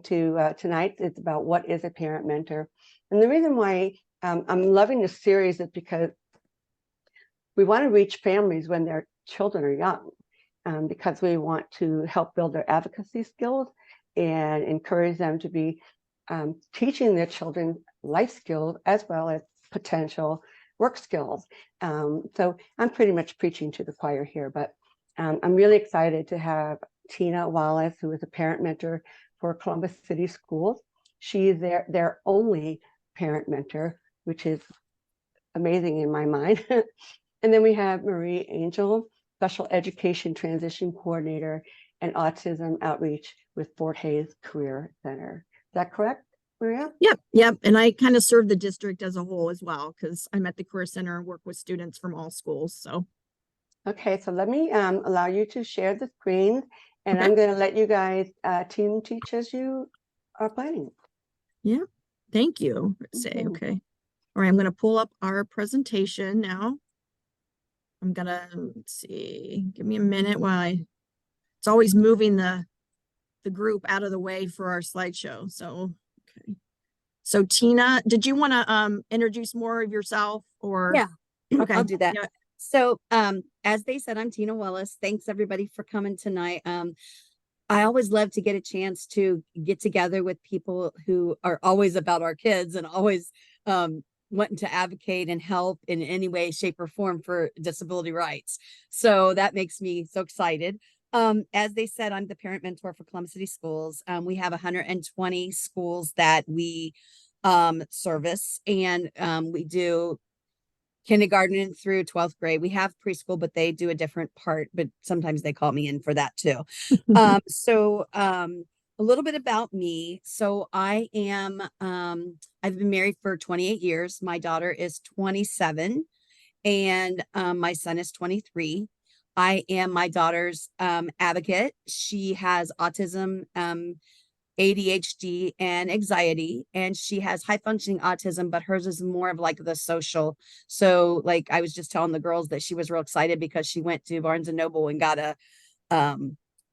to tonight is about what is a parent mentor. And the reason why I'm loving this series is because we want to reach families when their children are young, because we want to help build their advocacy skills and encourage them to be teaching their children life skills as well as potential work skills. So I'm pretty much preaching to the choir here, but I'm really excited to have Tina Wallace, who is a parent mentor for Columbus City Schools. She is their only parent mentor, which is amazing in my mind. And then we have Marie Angel, Special Education Transition Coordinator and Autism Outreach with Fort Hays Career Center. Is that correct, Maria? Yep. And I kind of serve the district as a whole as well, because I'm at the Career Center and work with students from all schools. So, okay, so let me allow you to share the screen, and I'm going to let you guys team teach as you are planning. Yeah, thank you. Okay. All right, I'm going to pull up our presentation now. I'm going to, let's see, give me a minute while it's always moving the group out of the way for our slideshow. So, okay. So Tina, did you want to introduce more of yourself or? Yeah, okay, I'll do that. Yeah. So, as they said, I'm Tina Wallace. Thanks everybody for coming tonight. I always love to get a chance to get together with people who are always about our kids and always wanting to advocate and help in any way, shape, or form for disability rights. So that makes me so excited. As they said, I'm the parent mentor for Columbus City Schools. We have 120 schools that we service, and we do kindergarten through 12th grade. We have preschool, but they do a different part, but sometimes they call me in for that too. A little bit about me. So I am, I've been married for 28 years. My daughter is 27 and my son is 23. I am my daughter's advocate. She has autism, ADHD and anxiety, and she has high functioning autism, but hers is more of like the social. So like I was just telling the girls that she was real excited because she went to Barnes and Noble and got a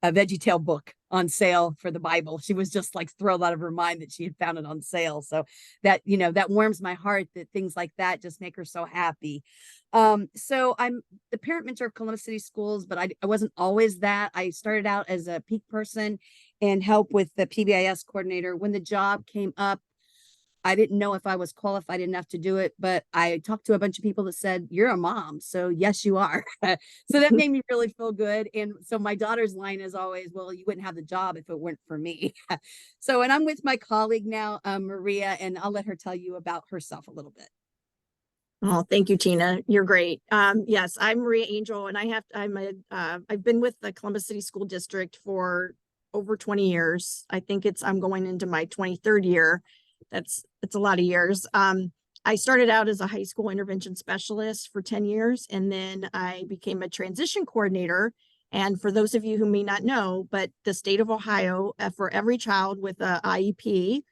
VeggieTale book on sale for the Bible. She was just like thrilled out of her mind that she had found it on sale. So that, you know, that warms my heart that things like that just make her so happy. So I'm the parent mentor of Columbus City Schools, but I wasn't always that. I started out as a peak person and help with the PBIS coordinator. When the job came up, I didn't know if I was qualified enough to do it, but I talked to a bunch of people that said, you're a mom. So yes, you are. So that made me really feel good. And so my daughter's line is always, well, you wouldn't have the job if it weren't for me. So, and I'm with my colleague now, Maria, and I'll let her tell you about herself a little bit. Oh, thank you, Tina. You're great. Yes, I'm Maria Angel, and I've been with the Columbus City School District for over 20 years. I think I'm going into my 23rd year. It's a lot of years. I started out as a high school intervention specialist for 10 years, and then I became a transition coordinator. And for those of you who may not know, but the state of Ohio, for every child with a IEP,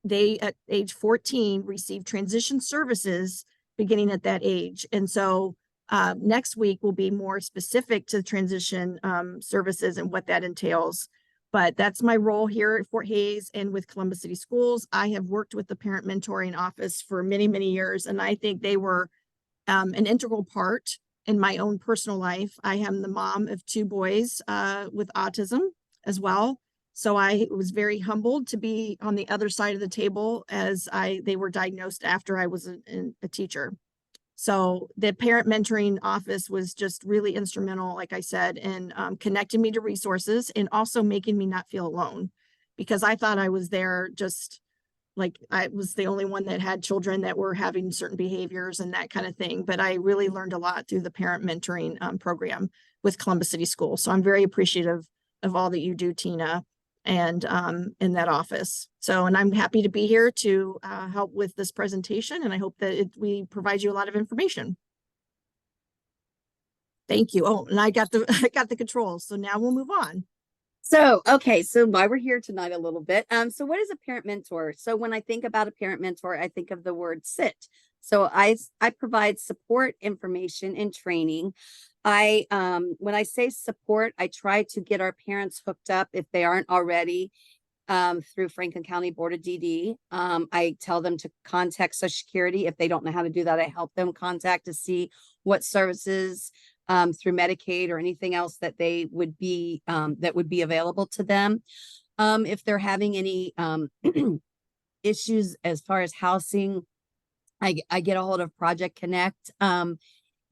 they at age 14 receive transition services beginning at that age. And so next week will be more specific to transition services and what that entails. But that's my role here at Fort Hays and with Columbus City Schools. I have worked with the parent mentoring office for many, many years, and I think they were an integral part in my own personal life. I am the mom of 2 boys with autism as well. So I was very humbled to be on the other side of the table as they were diagnosed after I was a teacher. So the parent mentoring office was just really instrumental, like I said, in connecting me to resources and also making me not feel alone, because I thought I was there just like I was the only one that had children that were having certain behaviors and that kind of thing. But I really learned a lot through the parent mentoring program with Columbus City Schools. So I'm very appreciative of all that you do, Tina, and in that office. So, and I'm happy to be here to help with this presentation, and I hope that we provide you a lot of information. Thank you. Oh, and I got the controls. So now we'll move on. So, okay, so why we're here tonight a little bit. So what is a parent mentor? So when I think about a parent mentor, I think of the word sit. So I provide support, information, and training. When I say support, I try to get our parents hooked up if they aren't already through Franklin County Board of DD. I tell them to contact Social Security. If they don't know how to do that, I help them contact to see what services through Medicaid or anything else that they would be available to them. If they're having any issues as far as housing, I get a hold of Project Connect.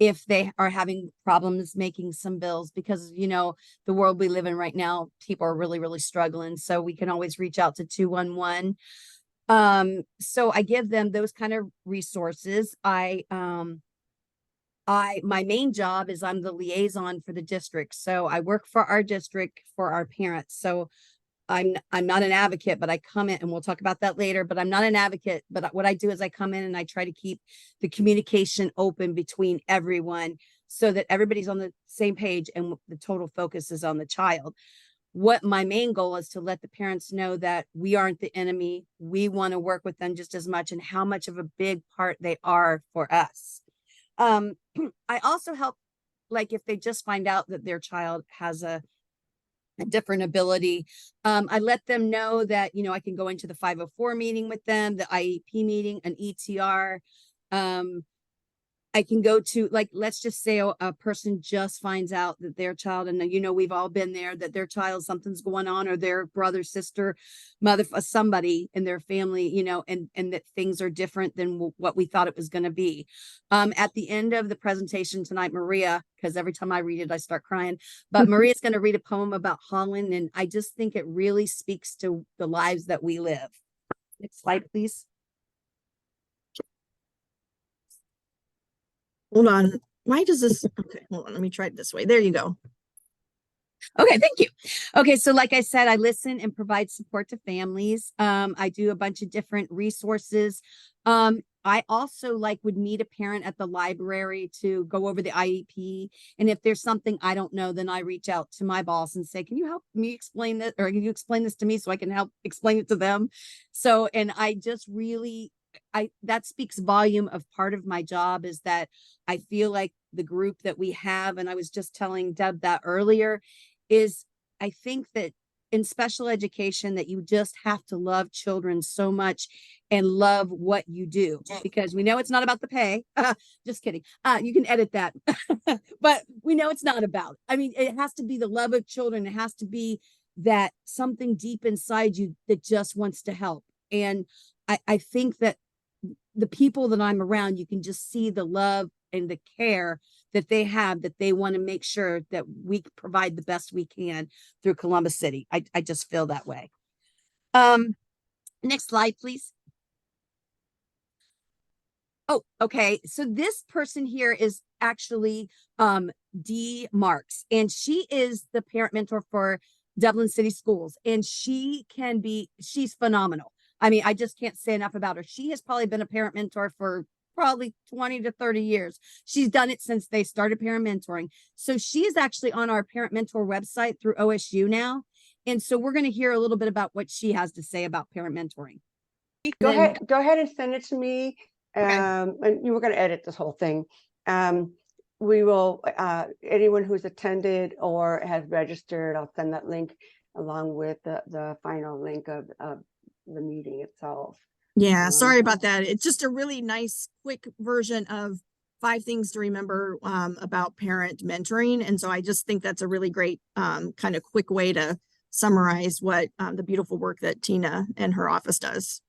If they are having problems making some bills, because the world we live in right now, people are really, really struggling. So we can always reach out to 211. So I give them those kind of resources. My main job is I'm the liaison for the district. So I work for our district for our parents. So I'm not an advocate, but I come in, and we'll talk about that later, but I'm not an advocate. But what I do is I come in and I try to keep the communication open between everyone so that everybody's on the same page and the total focus is on the child. What my main goal is to let the parents know that we aren't the enemy. We want to work with them just as much, and how much of a big part they are for us. I also help, like if they just find out that their child has a different ability. I let them know that, I can go into the 504 meeting with them, the IEP meeting, an ETR. I can go to, like, let's just say a person just finds out that their child, and we've all been there, that their child, something's going on, or their brother, sister, mother, somebody in their family, and that things are different than what we thought it was going to be. At the end of the presentation tonight, Maria, because every time I read it, I start crying, but Maria's going to read a poem about Holland. And I just think it really speaks to the lives that we live. Next slide, please. Hold on. Why does this? Okay, hold on. Let me try it this way. There you go. Okay, thank you. Okay, so like I said, I listen and provide support to families. I do a bunch of different resources. I also would meet a parent at the library to go over the IEP. And if there's something I don't know, then I reach out to my boss and say, can you help me explain this? Or can you explain this to me so I can help explain it to them? So, and I just really, that speaks volume of part of my job, is that I feel like the group that we have, and I was just telling Deb that earlier, is I think that in special education that you just have to love children so much and love what you do, because we know it's not about the pay. Just kidding. You can edit that. But we know it's not about, it has to be the love of children. It has to be that something deep inside you that just wants to help. And I think that the people that I'm around, you can just see the love and the care that they have, that they want to make sure that we provide the best we can through Columbus City. I just feel that way. Next slide, please. Oh, okay. So this person here is actually Dee Marks, and she is the parent mentor for Dublin City Schools, and she's phenomenal. I just can't say enough about her. She has probably been a parent mentor for probably 20 to 30 years. She's done it since they started parent mentoring. So she is actually on our parent mentor website through OSU now. And so we're going to hear a little bit about what she has to say about parent mentoring. Go ahead and send it to me. Okay. And you were going to edit this whole thing. We will, anyone who's attended or has registered, I'll send that link along with the final link of the meeting itself. Yeah, sorry about that. It's just a really nice, quick version of 5 things to remember about parent mentoring. And so I just think that's a really great kind of quick way to summarize what the beautiful work that Tina and her office does.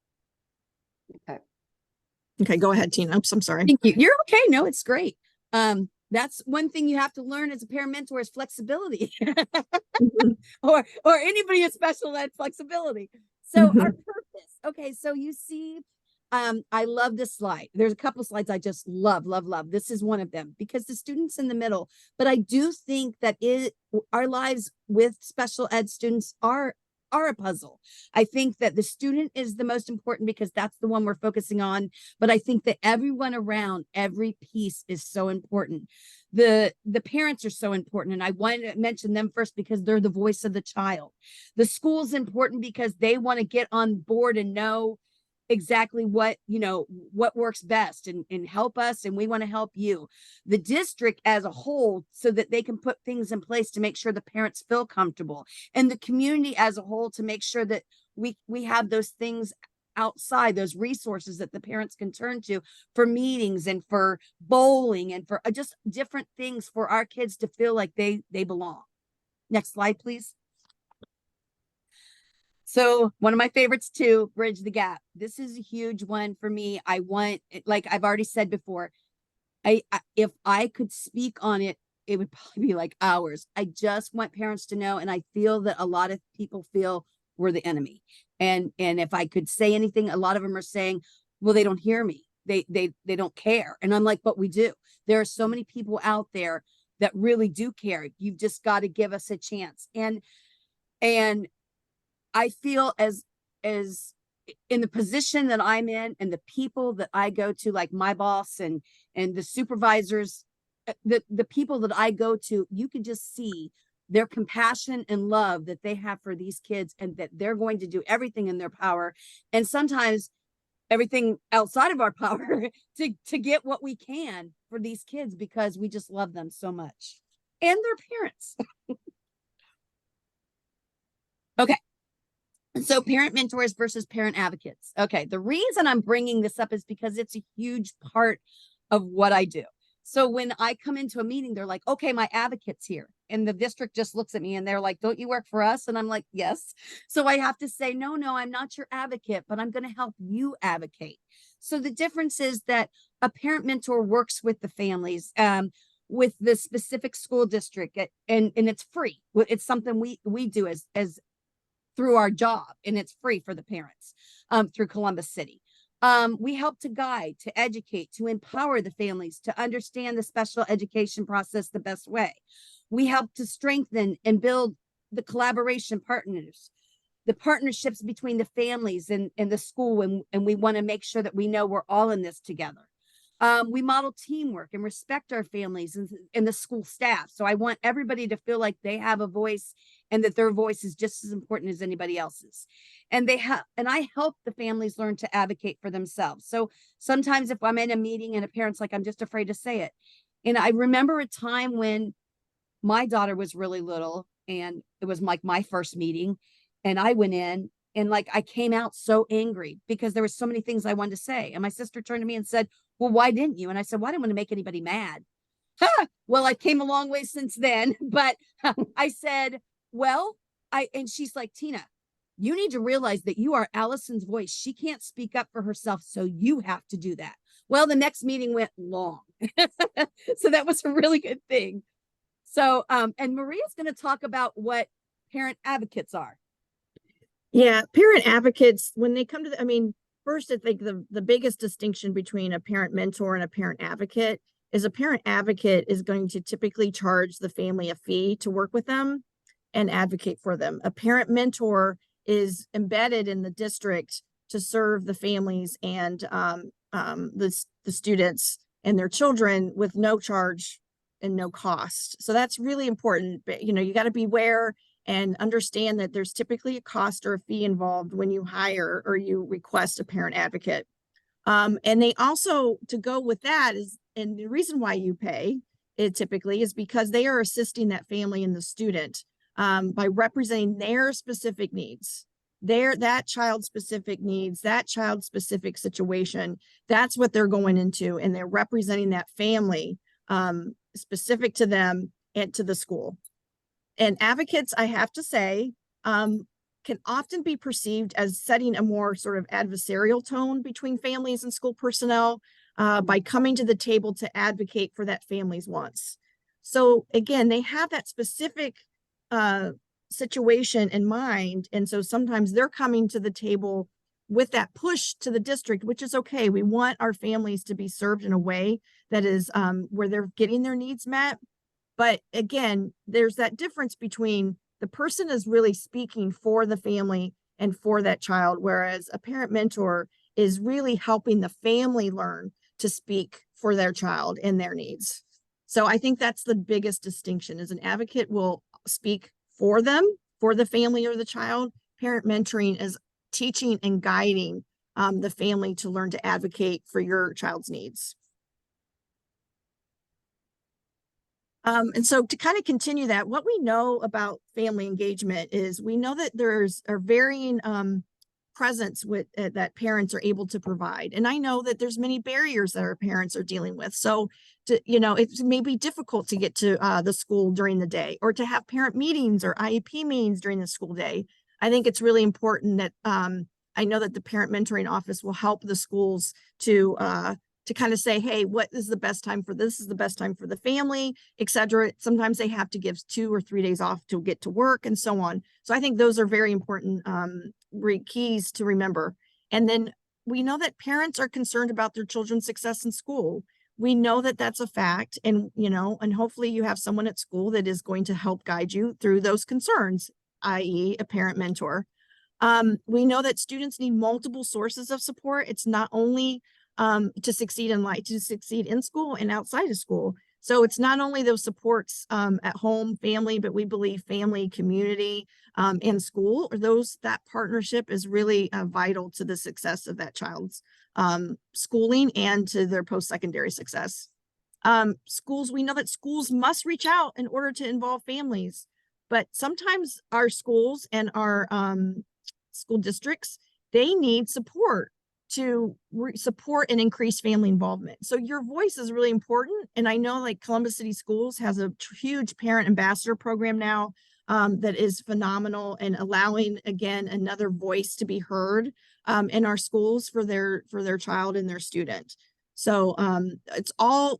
Okay, go ahead, Tina. Oops, I'm sorry. Thank you. You're okay. No, it's great. That's one thing you have to learn as a parent mentor is flexibility. or anybody in special ed, flexibility. So our purpose. Okay, so you see, I love this slide. There's a couple slides I just love. This is one of them, because the students in the middle, but I do think that our lives with special ed students are a puzzle. I think that the student is the most important because that's the one we're focusing on. But I think that everyone around, every piece is so important. The parents are so important. And I wanted to mention them first because they're the voice of the child. The school's important because they want to get on board and know exactly what works best and help us, and we want to help you. The district as a whole, so that they can put things in place to make sure the parents feel comfortable, and the community as a whole to make sure that we have those things outside, those resources that the parents can turn to for meetings and for bowling and for just different things for our kids to feel like they belong. Next slide, please. So one of my favorites too, Bridge the Gap. This is a huge one for me. I want, like I've already said before, if I could speak on it, it would probably be like hours. I just want parents to know, and I feel that a lot of people feel we're the enemy. And if I could say anything, a lot of them are saying, well, they don't hear me. They don't care. And I'm like, but we do. There are so many people out there that really do care. You've just got to give us a chance. And I feel as in the position that I'm in and the people that I go to, like my boss and the supervisors, the people that I go to, you can just see their compassion and love that they have for these kids, and that they're going to do everything in their power, and sometimes everything outside of our power to get what we can for these kids, because we just love them so much, and their parents. Okay. So parent mentors versus parent advocates. Okay. The reason I'm bringing this up is because it's a huge part of what I do. So when I come into a meeting, they're like, okay, my advocate's here. And the district just looks at me and they're like, don't you work for us? And I'm like, yes. So I have to say, no, I'm not your advocate, but I'm going to help you advocate. So the difference is that a parent mentor works with the families, with the specific school district, and it's free. It's something we do as through our job, and it's free for the parents, through Columbus City. We help to guide, to educate, to empower the families to understand the special education process the best way. We help to strengthen and build the collaboration partners, the partnerships between the families and the school, and we want to make sure that we know we're all in this together. We model teamwork and respect our families and the school staff. So I want everybody to feel like they have a voice and that their voice is just as important as anybody else's. And I help the families learn to advocate for themselves. So sometimes if I'm in a meeting and a parent's like, I'm just afraid to say it. And I remember a time when my daughter was really little, and it was like my first meeting, and I went in and like I came out so angry because there were so many things I wanted to say. And my sister turned to me and said, well, why didn't you? And I said, well, I didn't want to make anybody mad. Well, I came a long way since then, but I said, well, and she's like, Tina, you need to realize that you are Allison's voice. She can't speak up for herself, so you have to do that. Well, the next meeting went long. So that was a really good thing. So, and Maria's going to talk about what parent advocates are. Yeah, parent advocates, when they come to first, I think the biggest distinction between a parent mentor and a parent advocate is a parent advocate is going to typically charge the family a fee to work with them and advocate for them. A parent mentor is embedded in the district to serve the families and the students and their children with no charge and no cost. So that's really important. But you got to beware and understand that there's typically a cost or a fee involved when you hire or you request a parent advocate. And they also, to go with that is, and the reason why you pay it typically is because they are assisting that family and the student by representing their specific needs, that child's specific needs, that child's specific situation. That's what they're going into, and they're representing that family specific to them and to the school. And advocates, I have to say, can often be perceived as setting a more sort of adversarial tone between families and school personnel by coming to the table to advocate for that family's wants. So again, they have that specific situation in mind. And so sometimes they're coming to the table with that push to the district, which is okay. We want our families to be served in a way that is where they're getting their needs met. But again, there's that difference between the person is really speaking for the family and for that child, whereas a parent mentor is really helping the family learn to speak for their child and their needs. So I think that's the biggest distinction, is an advocate will speak for them, for the family or the child. Parent mentoring is teaching and guiding the family to learn to advocate for your child's needs. And so to kind of continue that, what we know about family engagement is we know that there's a varying presence with that parents are able to provide. And I know that there's many barriers that our parents are dealing with. So it may be difficult to get to the school during the day, or to have parent meetings or IEP meetings during the school day. I think it's really important that I know that the parent mentoring office will help the schools to kind of say, hey, what is the best time for this? Is the best time for the family, etc. Sometimes they have to give 2 or 3 days off to get to work and so on. So I think those are very important keys to remember. And then we know that parents are concerned about their children's success in school. We know that that's a fact. And, and hopefully you have someone at school that is going to help guide you through those concerns, i.e. a parent mentor. We know that students need multiple sources of support. It's not only to succeed in life, to succeed in school and outside of school. So it's not only those supports at home, family, but we believe family, community, and school, or that partnership is really vital to the success of that child's schooling and to their post-secondary success. Schools, we know that schools must reach out in order to involve families, but sometimes our schools and our school districts, they need support to support and increase family involvement. So your voice is really important. And I know like Columbus City Schools has a huge parent ambassador program now that is phenomenal, and allowing, again, another voice to be heard in our schools for their child and their student. So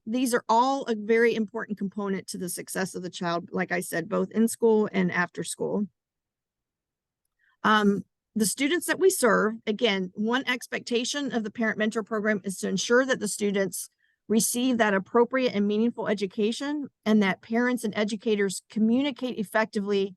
these are all a very important component to the success of the child, like I said, both in school and after school. The students that we serve, again, one expectation of the parent mentor program is to ensure that the students receive that appropriate and meaningful education, and that parents and educators communicate effectively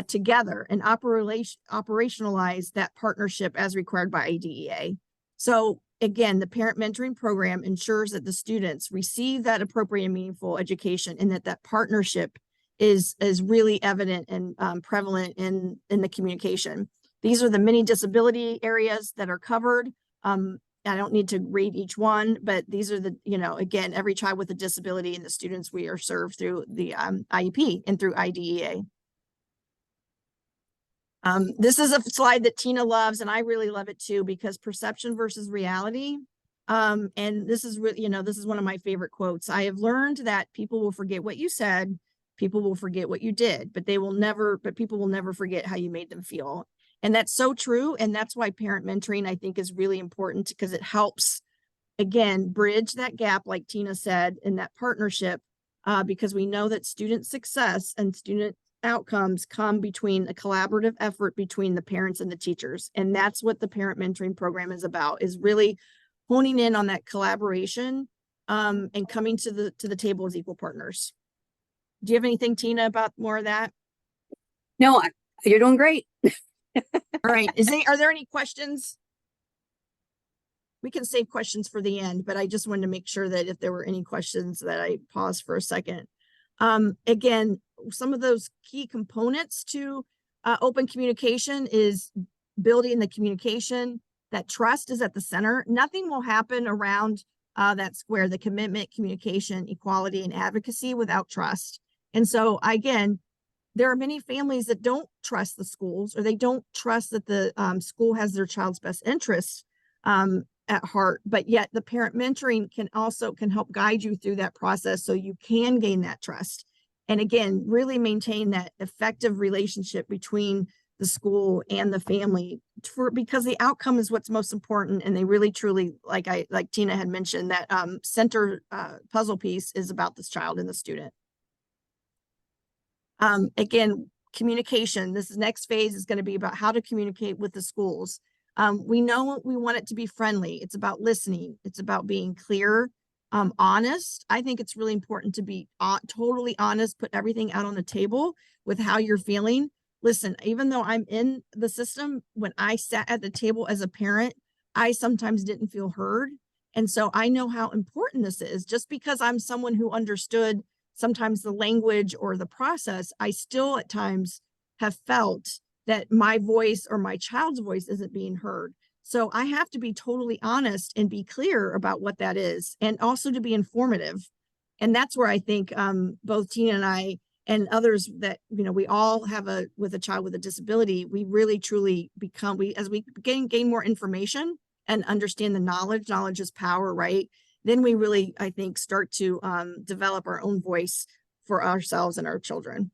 together and operationalize that partnership as required by IDEA. So again, the parent mentoring program ensures that the students receive that appropriate and meaningful education, and that partnership is really evident and prevalent in the communication. These are the many disability areas that are covered. I don't need to read each one, but these are the, again, every child with a disability and the students we are served through the IEP and through IDEA. This is a slide that Tina loves, and I really love it too, because perception versus reality. And this is really, this is one of my favorite quotes. I have learned that people will forget what you said, people will forget what you did, but people will never forget how you made them feel. And that's so true. And that's why parent mentoring, I think, is really important, because it helps, again, bridge that gap, like Tina said, in that partnership, because we know that student success and student outcomes come between a collaborative effort between the parents and the teachers. And that's what the parent mentoring program is about, is really honing in on that collaboration and coming to the table as equal partners. Do you have anything, Tina, about more of that? No, you're doing great. All right. Are there any questions? We can save questions for the end, but I just wanted to make sure that if there were any questions that I pause for a second. Again, some of those key components to open communication is building the communication. That trust is at the center. Nothing will happen around that square, the commitment, communication, equality, and advocacy, without trust. And so again, there are many families that don't trust the schools, or they don't trust that the school has their child's best interests at heart, but yet the parent mentoring can help guide you through that process so you can gain that trust. And again, really maintain that effective relationship between the school and the family, because the outcome is what's most important. And they really, truly, like Tina had mentioned, that center puzzle piece is about this child and the student. Again, communication. This next phase is going to be about how to communicate with the schools. We know we want it to be friendly. It's about listening. It's about being clear, honest. I think it's really important to be totally honest, put everything out on the table with how you're feeling. Listen, even though I'm in the system, when I sat at the table as a parent, I sometimes didn't feel heard. And so I know how important this is. Just because I'm someone who understood sometimes the language or the process, I still at times have felt that my voice or my child's voice isn't being heard. So I have to be totally honest and be clear about what that is, and also to be informative. And that's where I think both Tina and I and others that, you know, we all have with a child with a disability, we really truly become, as we gain more information and understand the knowledge is power, right? Then we really, I think, start to develop our own voice for ourselves and our children.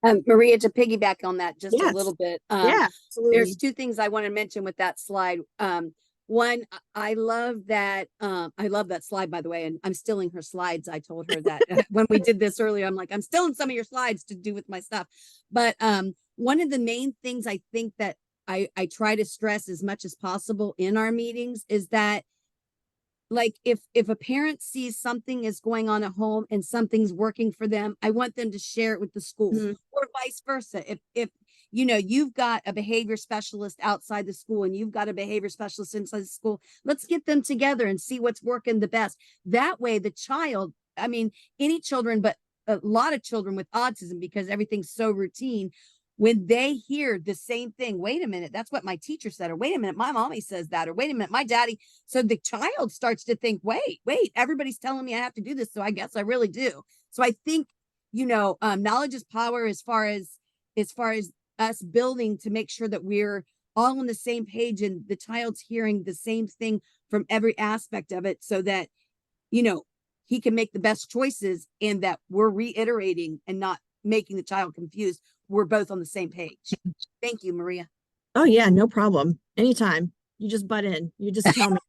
Maria, to piggyback on that just a Yes. little bit, Yeah, absolutely. there's two things I want to mention with that slide. One, I love that slide, by the way, and I'm stealing her slides. I told her that when we did this earlier, I'm like, I'm stealing some of your slides to do with my stuff. But one of the main things I think that I try to stress as much as possible in our meetings is that, like, if a parent sees something is going on at home and something's working for them, I want them to share it with the school, or vice versa. If you know, you've got a behavior specialist outside the school and you've got a behavior specialist inside the school, let's get them together and see what's working the best. That way the child, I mean, any children, but a lot of children with autism, because everything's so routine, when they hear the same thing, wait a minute, that's what my teacher said, or wait a minute, my mommy says that, or wait a minute, my daddy. So the child starts to think, wait, everybody's telling me I have to do this, so I guess I really do. So I think, you know, knowledge is power, as far as us building to make sure that we're all on the same page and the child's hearing the same thing from every aspect of it, so that, you know, he can make the best choices, and that we're reiterating and not making the child confused. We're both on the same page. Thank you, Maria. Oh yeah, no problem. Anytime. You just butt in. You just tell me.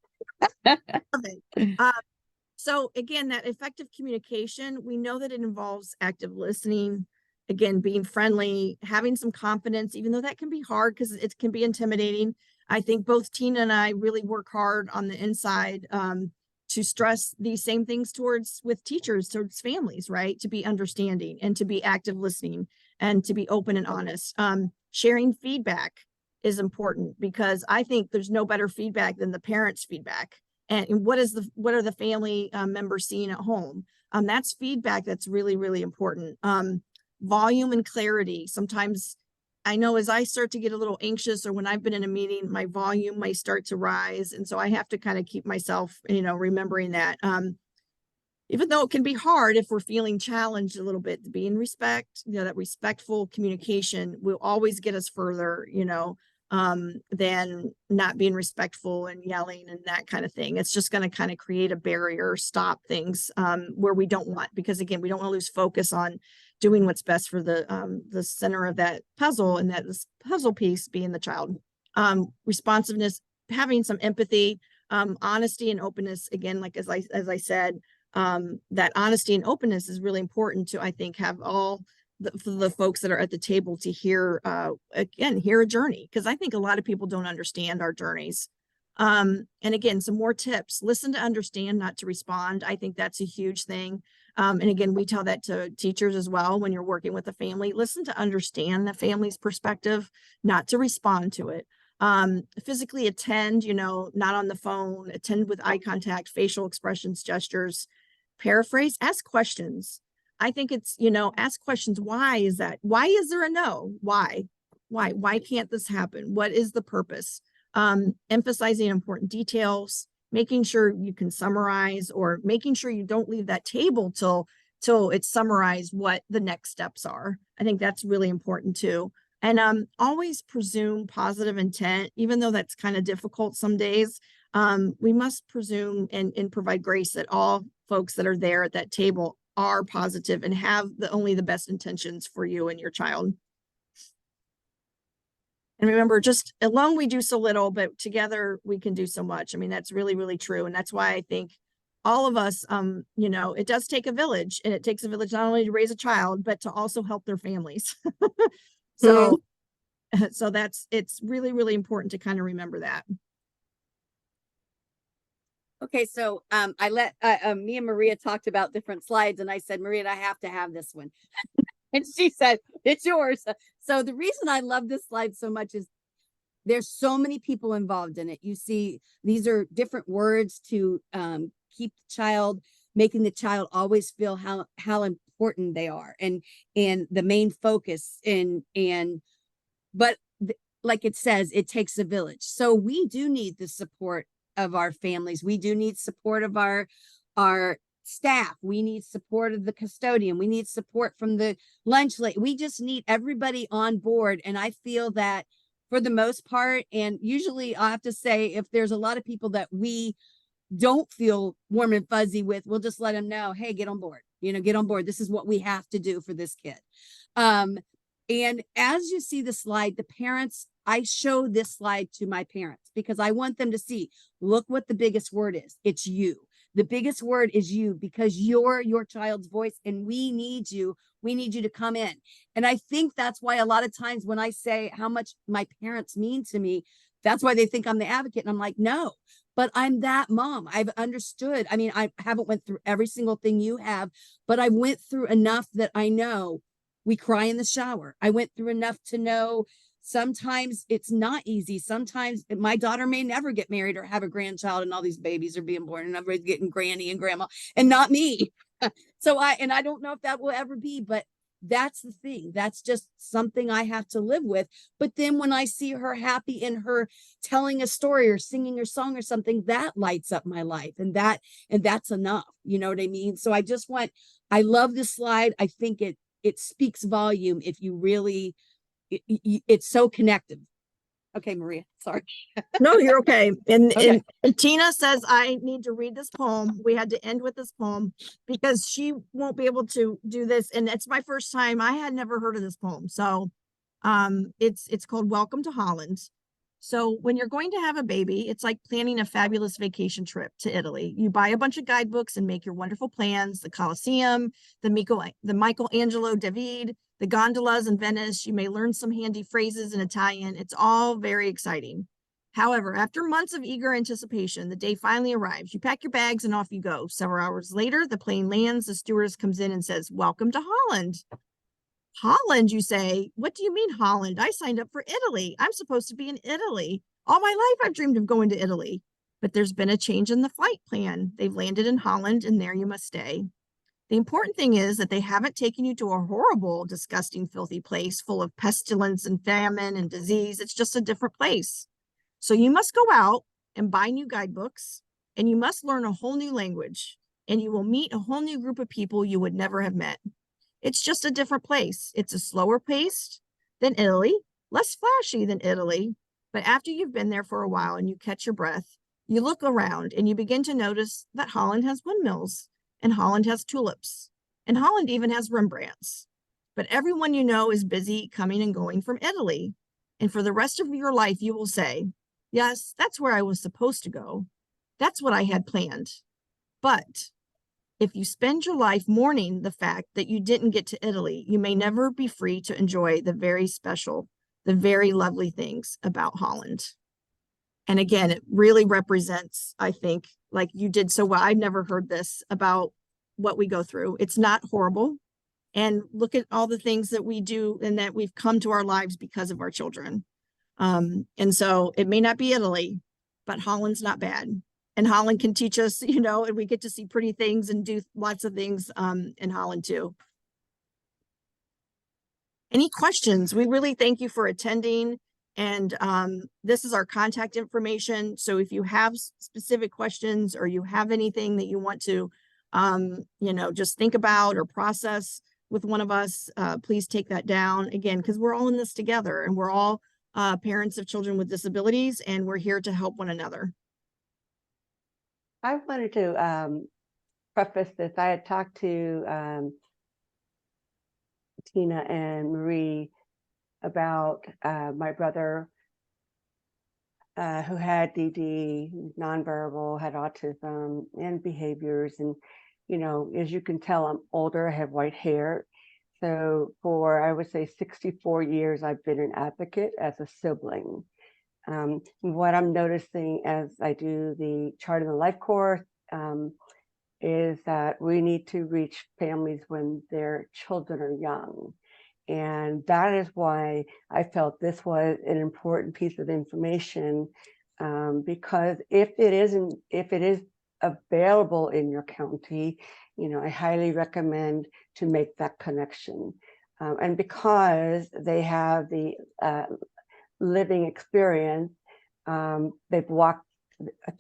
So again, that effective communication, we know that it involves active listening, again, being friendly, having some confidence, even though that can be hard because it can be intimidating. I think both Tina and I really work hard on the inside to stress these same things with teachers, towards families, right? To be understanding and to be active listening and to be open and honest. Sharing feedback is important, because I think there's no better feedback than the parents' feedback. And what are the family members seeing at home? That's feedback that's really, really important. Volume and clarity. Sometimes I know as I start to get a little anxious, or when I've been in a meeting, my volume might start to rise. And so I have to kind of keep myself, you know, remembering that. Even though it can be hard if we're feeling challenged a little bit, to be in respect, you know, that respectful communication will always get us further, you know, than not being respectful and yelling and that kind of thing. It's just going to kind of create a barrier, stop things where we don't want, because again, we don't want to lose focus on doing what's best for the center of that puzzle, and that this puzzle piece being the child. Responsiveness, having some empathy, honesty and openness. Again, like as I said, that honesty and openness is really important to, I think, have all the folks that are at the table to hear, again, hear a journey. Because I think a lot of people don't understand our journeys. And again, some more tips: listen to understand, not to respond. I think that's a huge thing. And again, we tell that to teachers as well. When you're working with a family, listen to understand the family's perspective, not to respond to it. Physically attend, you know, not on the phone, attend with eye contact, facial expressions, gestures, paraphrase, ask questions. I think it's, you know, ask questions. Why is that? Why is there a no? Why can't this happen? What is the purpose? Emphasizing important details, making sure you can summarize, or making sure you don't leave that table till it's summarized what the next steps are. I think that's really important too. And always presume positive intent, even though that's kind of difficult some days. We must presume and provide grace that all folks that are there at that table are positive and have only the best intentions for you and your child. And remember, just alone we do so little, but together we can do so much. I mean, that's really, really true. And that's why I think all of us, you know, it does take a village, and it takes a village not only to raise a child, but to also help their families. So, so it's really, really important to kind of remember that. Okay, so I let me and Maria talked about different slides, and I said, Maria, I have to have this one. And she said, it's yours. So the reason I love this slide so much is there's so many people involved in it. You see, these are different words to keep the child, making the child always feel how important they are, and the main focus, but like it says, it takes a village. So we do need the support of our families. We do need support of our staff. We need support of the custodian. We need support from the lunch lady. We just need everybody on board. And I feel that for the most part, and usually I have to say, if there's a lot of people that we don't feel warm and fuzzy with, we'll just let them know, hey, get on board, get on board. This is what we have to do for this kid. And as you see the slide, the parents, I show this slide to my parents because I want them to see, look what the biggest word is. It's you. The biggest word is you, because you're your child's voice and we need you. We need you to come in. And I think that's why a lot of times when I say how much my parents mean to me, that's why they think I'm the advocate. And I'm like, no, but I'm that mom. I've understood. I mean, I haven't went through every single thing you have, but I went through enough that I know we cry in the shower. I went through enough to know sometimes it's not easy. Sometimes my daughter may never get married or have a grandchild, and all these babies are being born and everybody's getting granny and grandma and not me. So I don't know if that will ever be, but that's the thing. That's just something I have to live with. But then when I see her happy in her telling a story or singing her song or something, that lights up my life. And that's enough. You know what I mean? So I love this slide. I think it speaks volume if you really, it's so connective. Okay, Maria, sorry. No, you're okay. Okay. And Tina says I need to read this poem. We had to end with this poem because she won't be able to do this. And it's my first time. I had never heard of this poem. So it's called Welcome to Holland. So when you're going to have a baby, it's like planning a fabulous vacation trip to Italy. You buy a bunch of guidebooks and make your wonderful plans, the Colosseum, the Michelangelo David, the gondolas in Venice. You may learn some handy phrases in Italian. It's all very exciting. However, after months of eager anticipation, the day finally arrives. You pack your bags and off you go. Several hours later, the plane lands. The stewardess comes in and says, "Welcome to Holland." Holland, you say? What do you mean Holland? I signed up for Italy. I'm supposed to be in Italy. All my life I've dreamed of going to Italy. But there's been a change in the flight plan. They've landed in Holland and there you must stay. The important thing is that they haven't taken you to a horrible, disgusting, filthy place full of pestilence and famine and disease. It's just a different place. So you must go out and buy new guidebooks, and you must learn a whole new language, and you will meet a whole new group of people you would never have met. It's just a different place. It's a slower pace than Italy, less flashy than Italy. But after you've been there for a while and you catch your breath, you look around and you begin to notice that Holland has windmills, and Holland has tulips, and Holland even has Rembrandts. But everyone you know is busy coming and going from Italy. And for the rest of your life, you will say, yes, that's where I was supposed to go. That's what I had planned. But if you spend your life mourning the fact that you didn't get to Italy, you may never be free to enjoy the very special, the very lovely things about Holland. And again, it really represents, I think, like you did so well. I'd never heard this about what we go through. It's not horrible. And look at all the things that we do and that we've come to our lives because of our children. And so it may not be Italy, but Holland's not bad. And Holland can teach us, and we get to see pretty things and do lots of things in Holland too. Any questions? We really thank you for attending. And this is our contact information. So if you have specific questions or you have anything that you want to, just think about or process with one of us, please take that down again, because we're all in this together and we're all parents of children with disabilities, and we're here to help one another. I wanted to preface this. I had talked to Tina and Marie about my brother who had DD, nonverbal, had autism and behaviors. And, as you can tell, I'm older, I have white hair. So for, I would say, 64 years, I've been an advocate as a sibling. What I'm noticing as I do the Chart of the Life course is that we need to reach families when their children are young. And that is why I felt this was an important piece of information, because if it is available in your county, I highly recommend to make that connection. And because they have the living experience, they've walked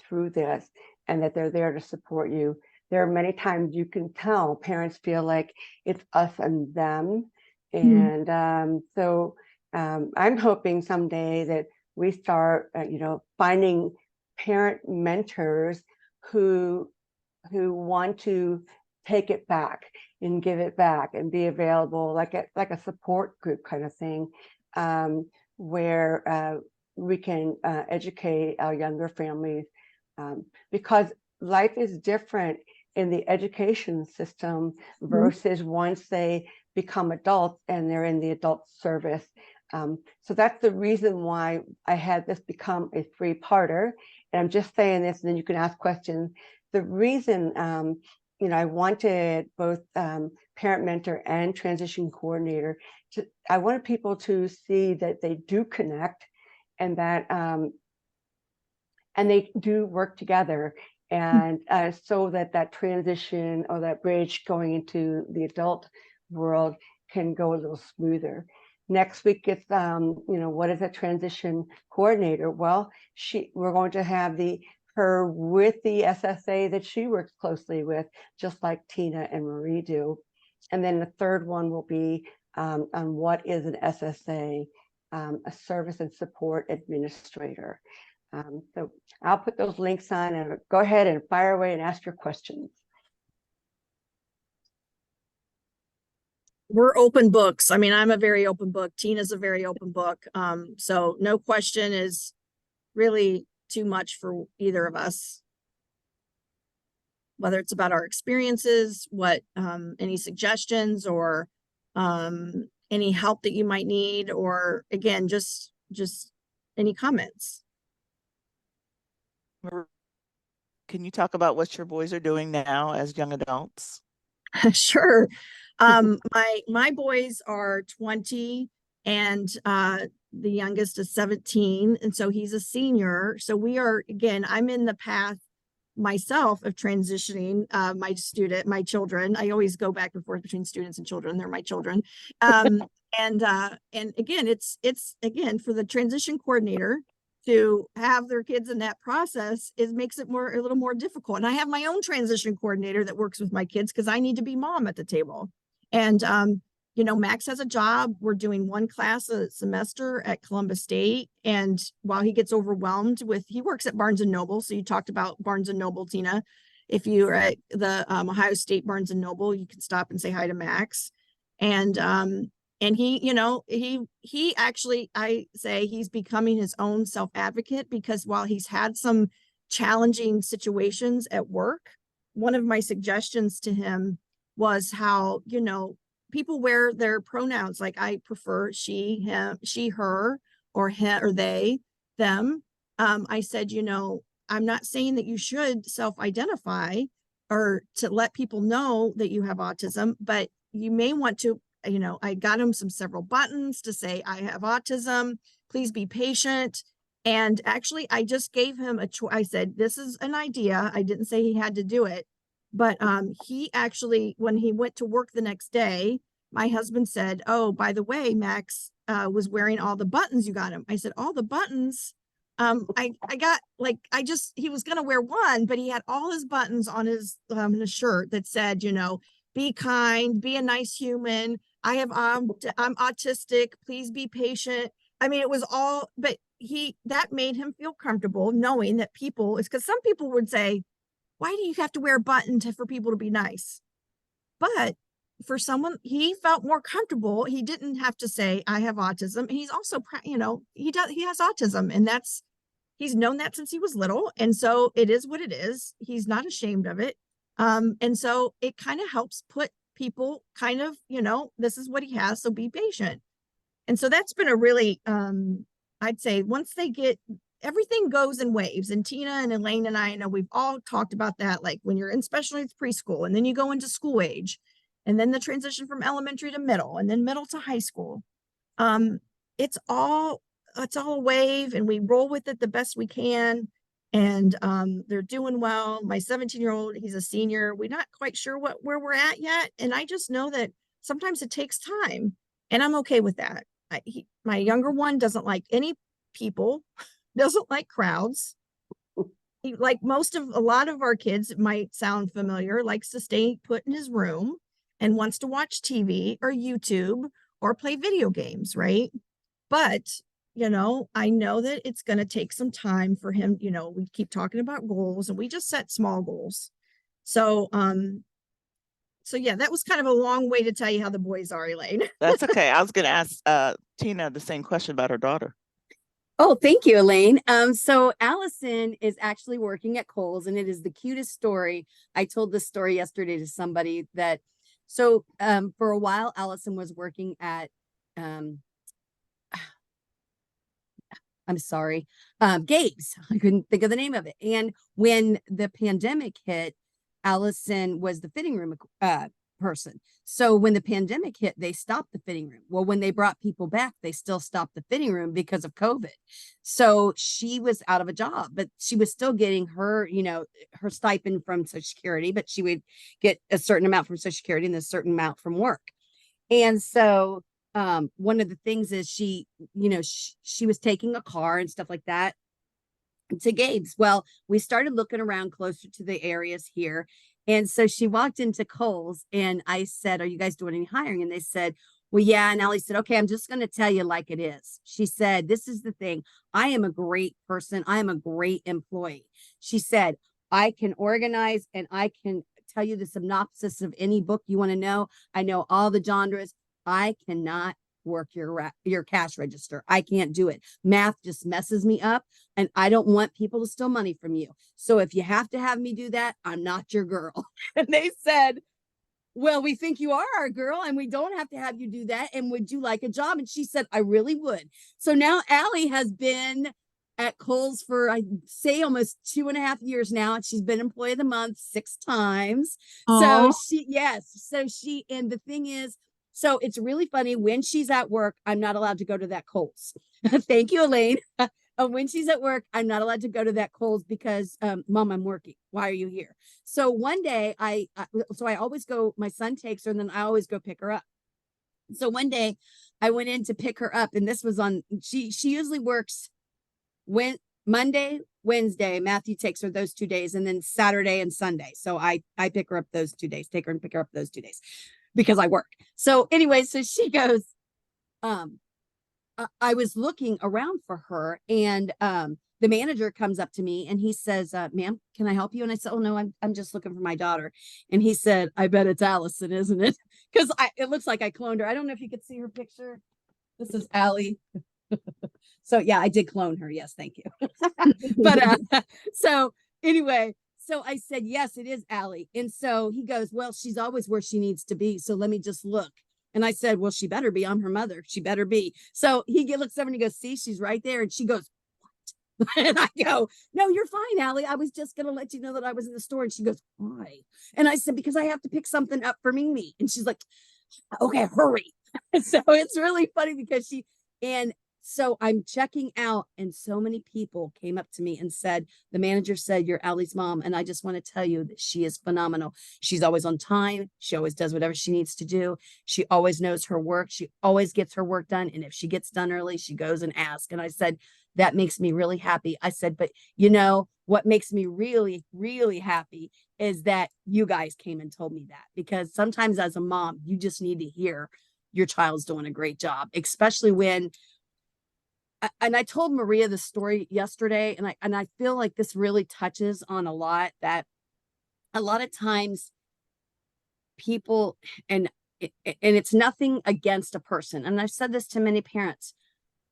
through this, and that they're there to support you. there are many times you can tell parents feel like it's us and them. And so I'm hoping someday that we start, finding parent mentors who want to take it back and give it back and be available, like a support group kind of thing, where we can educate our younger families, because life is different in the education system versus once they become adults and they're in the adult service. So that's the reason why I had this become a 3-parter. And I'm just saying this, and then you can ask questions. The reason, I wanted both parent mentor and transition coordinator I wanted people to see that they do connect, and that and they do work together, and so that transition or that bridge going into the adult world can go a little smoother. Next week, it's what is a transition coordinator? Well, we're going to have her with the SSA that she works closely with, just like Tina and Marie do. And then the third one will be on what is an SSA, a service and support administrator. So I'll put those links on, and go ahead and fire away and ask your questions. We're open books. I mean, I'm a very open book. Tina's a very open book. So no question is really too much for either of us. Whether it's about our experiences, any suggestions, or any help that you might need, or again, just any comments. Can you talk about what your boys are doing now as young adults? Sure. My boys are 20, and the youngest is 17, and so he's a senior. So we are, again, I'm in the path myself of transitioning my children. I always go back and forth between students and children. They're my children. And again, it's again, for the transition coordinator to have their kids in that process, makes it a little more difficult. And I have my own transition coordinator that works with my kids because I need to be mom at the table. And Max has a job. We're doing one class a semester at Columbus State. And while he gets overwhelmed he works at Barnes and Noble. So you talked about Barnes and Noble, Tina. If you're at the Ohio State Barnes and Noble, you can stop and say hi to Max. And he actually, I say he's becoming his own self-advocate, because while he's had some challenging situations at work, one of my suggestions to him was how, people wear their pronouns. Like, I prefer she, him, she, her, or him, or they, them. I said, I'm not saying that you should self-identify or to let people know that you have autism, but you may want to, I got him several buttons to say, I have autism, please be patient. And actually, I just gave him a choice. I said, this is an idea. I didn't say he had to do it. But he actually, when he went to work the next day, my husband said, oh, by the way, Max was wearing all the buttons you got him. I said, all the buttons? I got, he was going to wear one, but he had all his buttons on his shirt that said, be kind, be a nice human. I'm autistic. Please be patient. I mean, it was all, but that made him feel comfortable knowing that because some people would say, why do you have to wear a button for people to be nice? But for someone, he felt more comfortable. He didn't have to say, I have autism. He's also, he has autism, and he's known that since he was little. And so it is what it is. He's not ashamed of it. And so it kind of helps put people kind of, this is what he has, so be patient. And so that's been a really, I'd say once they get, everything goes in waves. And Tina and Elaine and I know we've all talked about that, like when you're in special needs preschool, and then you go into school age, and then the transition from elementary to middle, and then middle to high school. It's all a wave, and we roll with it the best we can. And they're doing well. My 17-year-old, he's a senior. We're not quite sure where we're at yet. And I just know that sometimes it takes time, and I'm okay with that. My younger one doesn't like any people, doesn't like crowds. like a lot of our kids, it might sound familiar, likes to stay put in his room and wants to watch TV or YouTube or play video games, right? But, I know that it's going to take some time for him. We keep talking about goals and we just set small goals. So, yeah, that was kind of a long way to tell you how the boys are, Elaine. That's okay. I was going to ask Tina the same question about her daughter. Oh, thank you, Elaine. So Allison is actually working at Kohl's, and it is the cutest story. I told this story yesterday to somebody that, for a while, Allison was working at, I'm sorry, Gabe's. I couldn't think of the name of it. And when the pandemic hit, Allison was the fitting room person. So when the pandemic hit, they stopped the fitting room. Well, when they brought people back, they still stopped the fitting room because of COVID. So she was out of a job, but she was still getting her, her stipend from Social Security, but she would get a certain amount from Social Security and a certain amount from work. And so one of the things is she was taking a car and stuff like that to Gabe's. Well, we started looking around closer to the areas here. And so she walked into Kohl's and I said, "Are you guys doing any hiring?" And they said, "Well, yeah." And Allie said, "Okay, I'm just going to tell you like it is." She said, "This is the thing. I am a great person. I am a great employee." She said, "I can organize and I can tell you the synopsis of any book you want to know. I know all the genres. I cannot work your cash register. I can't do it. Math just messes me up, and I don't want people to steal money from you. So if you have to have me do that, I'm not your girl." And they said, "Well, we think you are our girl and we don't have to have you do that. And would you like a job?" And she said, "I really would." So now Allie has been at Kohl's for, I'd say, almost 2.5 years now. And she's been employee of the month 6 times. Aww. And the thing is, so it's really funny when she's at work, I'm not allowed to go to that Kohl's. Thank you, Elaine. When she's at work, I'm not allowed to go to that Kohl's because, "Mom, I'm working. Why are you here?" So one day I always go, my son takes her and then I always go pick her up. So one day I went in to pick her up, and this was she usually works Monday, Wednesday. Matthew takes her those 2 days, and then Saturday and Sunday. So I pick her up those 2 days, take her and pick her up those 2 days because I work. So anyway, so she goes, I was looking around for her, and the manager comes up to me and he says, "Ma'am, can I help you?" And I said, "Oh no, I'm just looking for my daughter." And he said, "I bet it's Allison, isn't it?" Because it looks like I cloned her. I don't know if you could see her picture. This is Allie. So yeah, I did clone her. Yes, thank you. But so anyway, so I said, "Yes, it is Allie." And so he goes, "Well, she's always where she needs to be. So let me just look." And I said, "Well, she better be. I'm her mother. She better be." So he looks over and he goes, "See, she's right there." And she goes, "What?" And I go, "No, you're fine, Allie. I was just going to let you know that I was in the store." And she goes, "Why?" And I said, "Because I have to pick something up for Mimi." And she's like, "Okay, hurry." So it's really funny because so I'm checking out, and so many people came up to me and said, "The manager said you're Allie's mom." And I just want to tell you that she is phenomenal. She's always on time. She always does whatever she needs to do. She always knows her work. She always gets her work done. And if she gets done early, she goes and asks. And I said, "That makes me really happy." I said, "But what makes me really, really happy is that you guys came and told me that, because sometimes as a mom, you just need to hear your child's doing a great job, especially when." And I told Maria the story yesterday, and I feel like this really touches on a lot, that a lot of times people, and it's nothing against a person, and I've said this to many parents,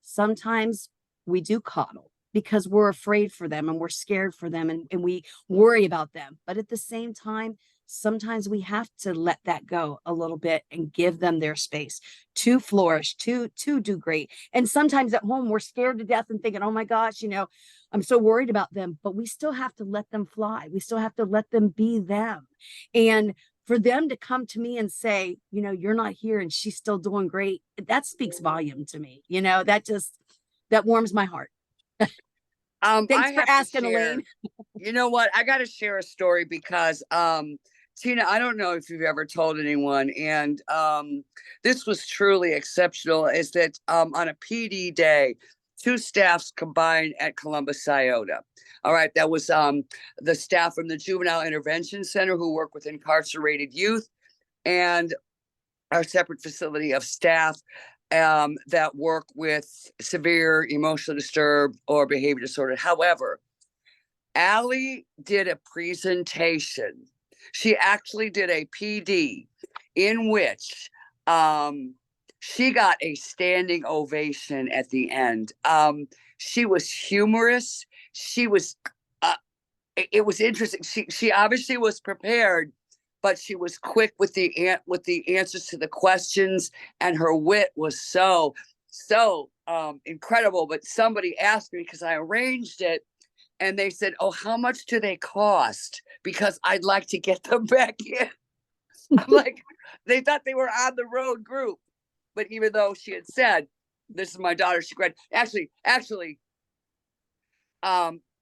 sometimes we do coddle because we're afraid for them and we're scared for them, and we worry about them. But at the same time, sometimes we have to let that go a little bit and give them their space to flourish, to do great. And sometimes at home, we're scared to death and thinking, "Oh my gosh, I'm so worried about them." But we still have to let them fly. We still have to let them be them. And for them to come to me and say, "You're not here and she's still doing great," that speaks volume to me. That warms my heart. Thanks I for have to asking, share. Elaine. You know what? I got to share a story because Tina, I don't know if you've ever told anyone, and this was truly exceptional. Is that on a PD day, two staffs combined at Columbus Iota. All right, that was the staff from the Juvenile Intervention Center who work with incarcerated youth, and our separate facility of staff that work with severe emotionally disturbed or behavior disorder. However, Allie did a presentation. She actually did a PD in which she got a standing ovation at the end. She was humorous. She was, it was interesting. She obviously was prepared, but she was quick with the answers to the questions, and her wit was so incredible. But somebody asked me, because I arranged it, and they said, "Oh, how much do they cost? Because I'd like to get them back in." I'm like, they thought they were on the road group. But even though she had said, "This is my daughter," she read, actually,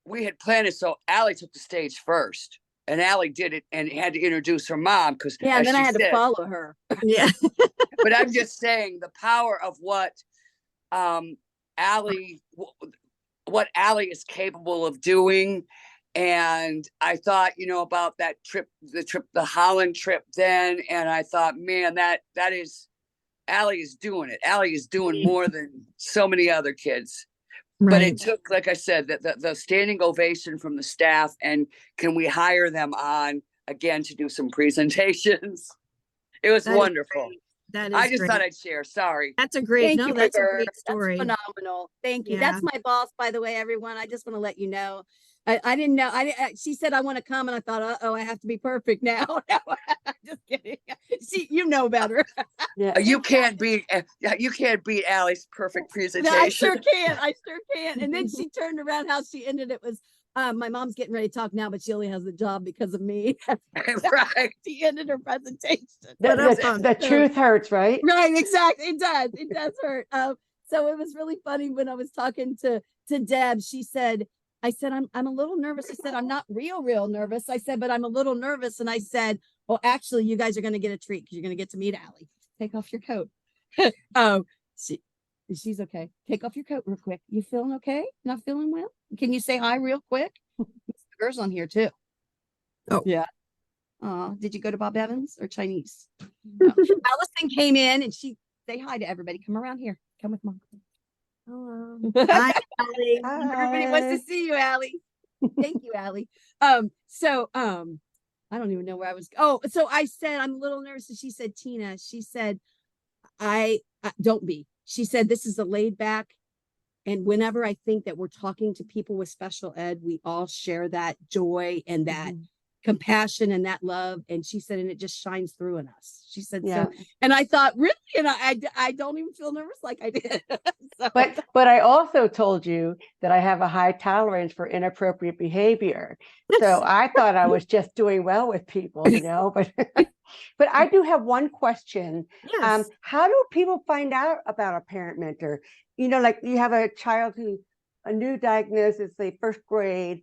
we had planned it. So Allie took the stage first, and Allie did it and had to introduce her mom, because Yeah, and then I had to follow her. Yeah. But I'm just saying the power of what Allie is capable of doing. And I thought, about that trip, the Holland trip then, and I thought, man, that is, Allie is doing it. Allie is doing more than so many other kids. But it took, like I said, the standing ovation from the staff, and can we hire them on again to do some presentations? It was wonderful. That is I just great. thought I'd share. Sorry. That's a great, Thank no, you, that's a Amber. great story. That's phenomenal. Thank you. Yeah. That's my boss, by the way, everyone. I just want to let you know. I didn't know. She said I want to come, and I thought, I have to be perfect now. No, just kidding. You know better. Yeah. You can't beat Allie's perfect presentation. I sure can. I sure can. And then she turned around. How she ended it was, my mom's getting ready to talk now, but she only has the job because of me. Right. She ended her presentation. The truth hurts, right? Right, exactly. It does hurt. So it was really funny when I was talking to Deb. I said, I'm a little nervous. I said, I'm not real nervous. I said, but I'm a little nervous. And I said, well, actually, you guys are going to get a treat, because you're going to get to meet Allie. Take off your coat. She's okay. Take off your coat real quick. You feeling okay? Not feeling well? Can you say hi real quick? The girl's on here too. Oh. Yeah. Did you go to Bob Evans or Chinese? No. Allison came in, and she say hi to everybody. Come around here. Come with mom. Hello. Hi, Allie. Everybody wants to see you, Allie. Thank you, Allie. I don't even know where I was. Oh, so I said, I'm a little nervous. And she said, Tina, she said, I don't be. She said, this is a laid back. And whenever I think that we're talking to people with special ed, we all share that joy and that compassion and that love. And she said, and it just shines through in us. She said, Yeah. so, and I thought, really? And I don't even feel nervous like I did. So, But I also told you that I have a high tolerance for inappropriate behavior. So I thought I was just doing well with people, but but I do have one question. Yes. How do people find out about a parent mentor? Like you have a child a new diagnosis, say first grade.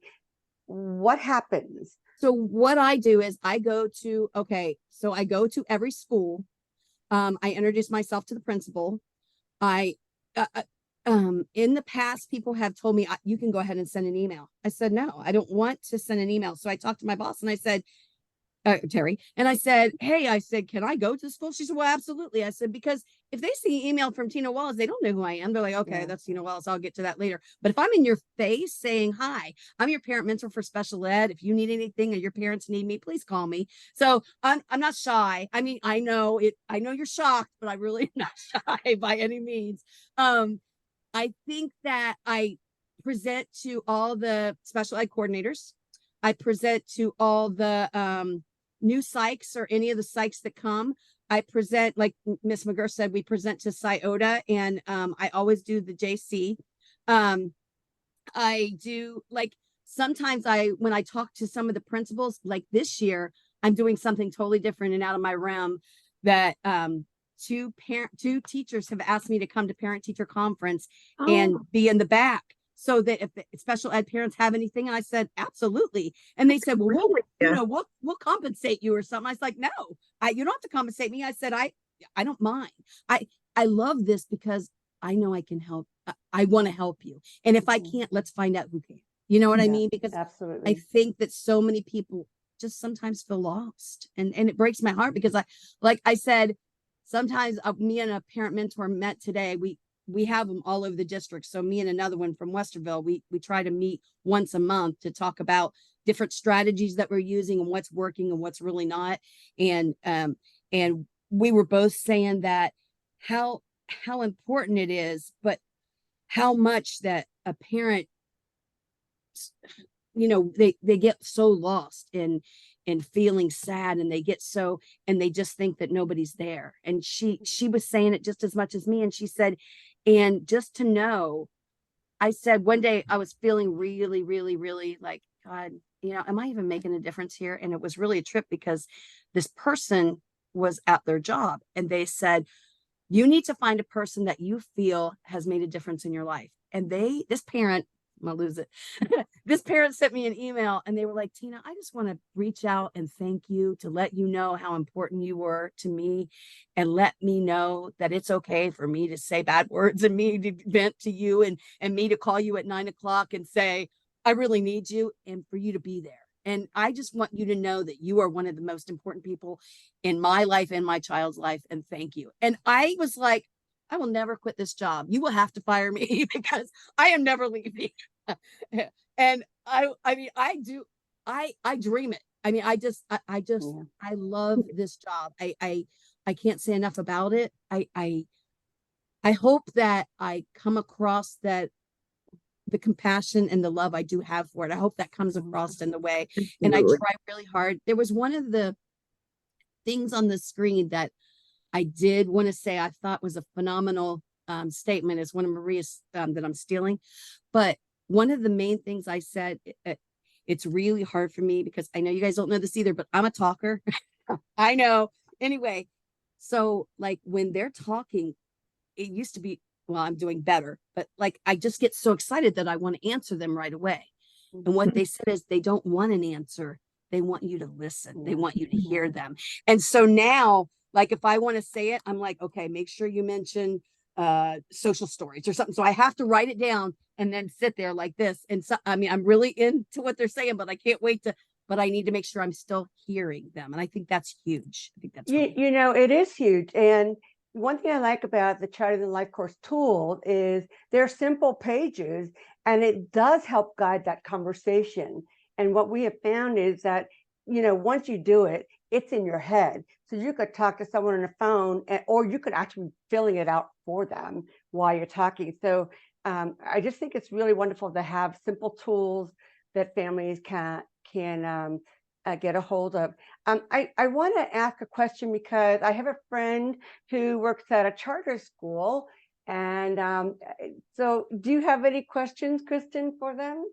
What happens? So what I do is I go to every school. I introduce myself to the principal. In the past, people have told me, you can go ahead and send an email. I said, no, I don't want to send an email. So I talked to my boss and I said, Terry, and I said, hey, can I go to the school? She said, well, absolutely. I said, because if they see email from Tina Wallace, they don't know who I am. They're like, okay, that's Tina Wallace. I'll get to that later. But if I'm in your face saying, hi, I'm your parent mentor for special ed. If you need anything or your parents need me, please call me. So I'm not shy. I mean, I know you're shocked, but I'm really not shy by any means. I think that I present to all the special ed coordinators. I present to all the new psychs or any of the psychs that come. I present, like Miss McGurr said, we present to Iota, and I always do the JC. I do, like, sometimes when I talk to some of the principals, like this year, I'm doing something totally different and out of my realm, that two teachers have asked me to come to parent teacher conference and be in the back, so that if the special ed parents have anything. And I said, absolutely. And they said, well, we'll compensate you or something. I was like, no, you don't have to compensate me. I said, I don't mind. I love this because I know I can help. I want to help you. And if I can't, let's find out who can. You know what I Yeah, mean? Because I absolutely. think that so many people just sometimes feel lost, and it breaks my heart because like I said, sometimes me and a parent mentor met today. We have them all over the district. So me and another one from Westerville, we try to meet once a month to talk about different strategies that we're using and what's working and what's really not. And we were both saying that how important it is, but how much that a parent, you know, they get so lost in feeling sad, and they get so, and they just think that nobody's there. And she was saying it just as much as me, and she said, and just to know, I said one day I was feeling really, really, really like, God, you know, am I even making a difference here? And it was really a trip because this person was at their job, and they said, you need to find a person that you feel has made a difference in your life. And this parent, I'm gonna lose it. This parent sent me an email, and they were like, Tina, I just want to reach out and thank you, to let you know how important you were to me, and let me know that it's okay for me to say bad words, and me to vent to you, and me to call you at 9 o'clock and say, I really need you, and for you to be there. And I just want you to know that you are one of the most important people in my life and my child's life. And thank you. And I was like, I will never quit this job. You will have to fire me because I am never leaving. And I mean, I dream it. I mean, I love this job. I can't say enough about it. I hope that I come across that the compassion and the love I do have for it. I hope that comes across in the way. And I try really hard. There was one of the things on the screen that I did want to say I thought was a phenomenal statement. Is one of Maria's that I'm stealing. But one of the main things I said, it's really hard for me because I know you guys don't know this either, but I'm a talker. I know. Anyway, so like when they're talking, it used to be, well, I'm doing better, but like I just get so excited that I want to answer them right away. And what they said is they don't want an answer. They want you to listen. They want you to hear them. And so now, like if I want to say it, I'm like, okay, make sure you mention social stories or something. So I have to write it down and then sit there like this. And so, I mean, I'm really into what they're saying, but I can't wait to, but I need to make sure I'm still hearing them. And I think that's huge. I think that's really you know, it is huge. And one thing I like about the Child in Life course tool is they're simple pages, and it does help guide that conversation. And what we have found is that, you know, once you do it, it's in your head. So you could talk to someone on the phone, or you could actually be filling it out for them while you're talking. So I just think it's really wonderful to have simple tools that families can get a hold of. I want to ask a question because I have a friend who works at a charter school. And so do you have any questions, Kristen, for them?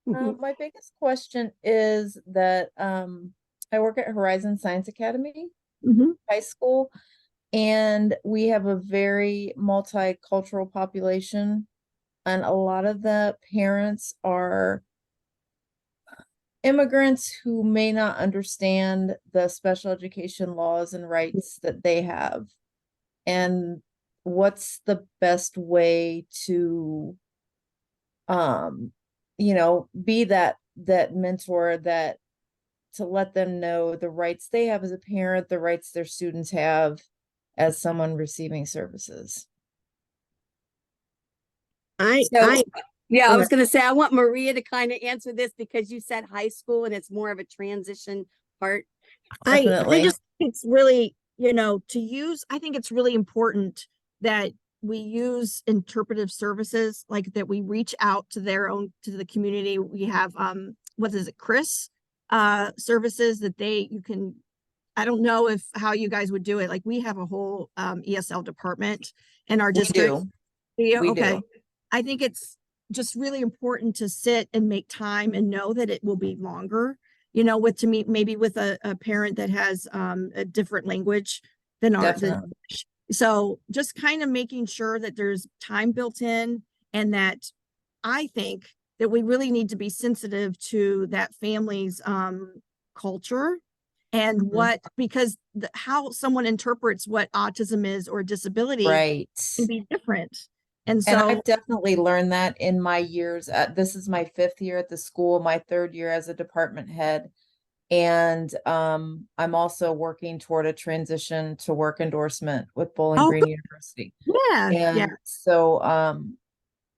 My biggest question is that I work at Horizon Science Academy high school, and we have a very multicultural population, and a lot of the parents are immigrants who may not understand the special education laws and rights that they have. And what's the best way to you know, be that mentor, that to let them know the rights they have as a parent, the rights their students have as someone receiving services. Yeah, I was going to say, I want Maria to kind of answer this because you said high school and it's more of a transition part. I Definitely. just think it's really, you know, I think it's really important that we use interpretive services, like that we reach out to to the community. We have, what is it, Chris, services that you can, I don't know how you guys would do it. Like we have a whole ESL department in our district. We Okay. do. I think it's just really important to sit and make time and know that it will be longer, you know, to meet maybe with a parent that has a different language than Definitely. so just kind of making sure that there's time built in, and that I think that we really need to be sensitive to that family's culture and Mhm. what, because how someone interprets what autism is or disability Right. can be different. And And so, I've definitely learned that in my years. This is my 5th year at the school, my 3rd year as a department head. And I'm also working toward a transition to work endorsement with Bowling oh, Green University. yeah, yeah. And so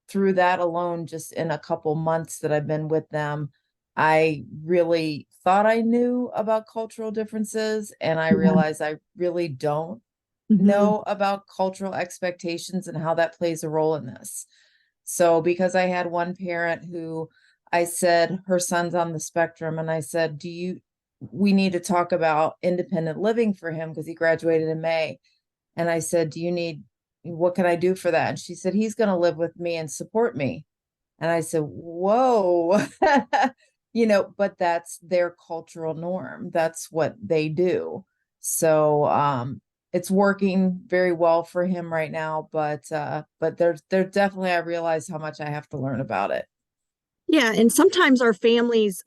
through that alone, just in a couple months that I've been with them, I really thought I knew about cultural differences, and I Mhm. realized I really don't Mhm. know about cultural expectations and how that plays a role in this. So because I had one parent who I said her son's on the spectrum, and I said, we need to talk about independent living for him because he graduated in May. And I said, what can I do for that? And she said, he's going to live with me and support me. And I said, whoa, but that's their cultural norm. That's what they do. So, it's working very well for him right now, but there's definitely, I realize how much I have to learn about it. Yeah, and sometimes our families,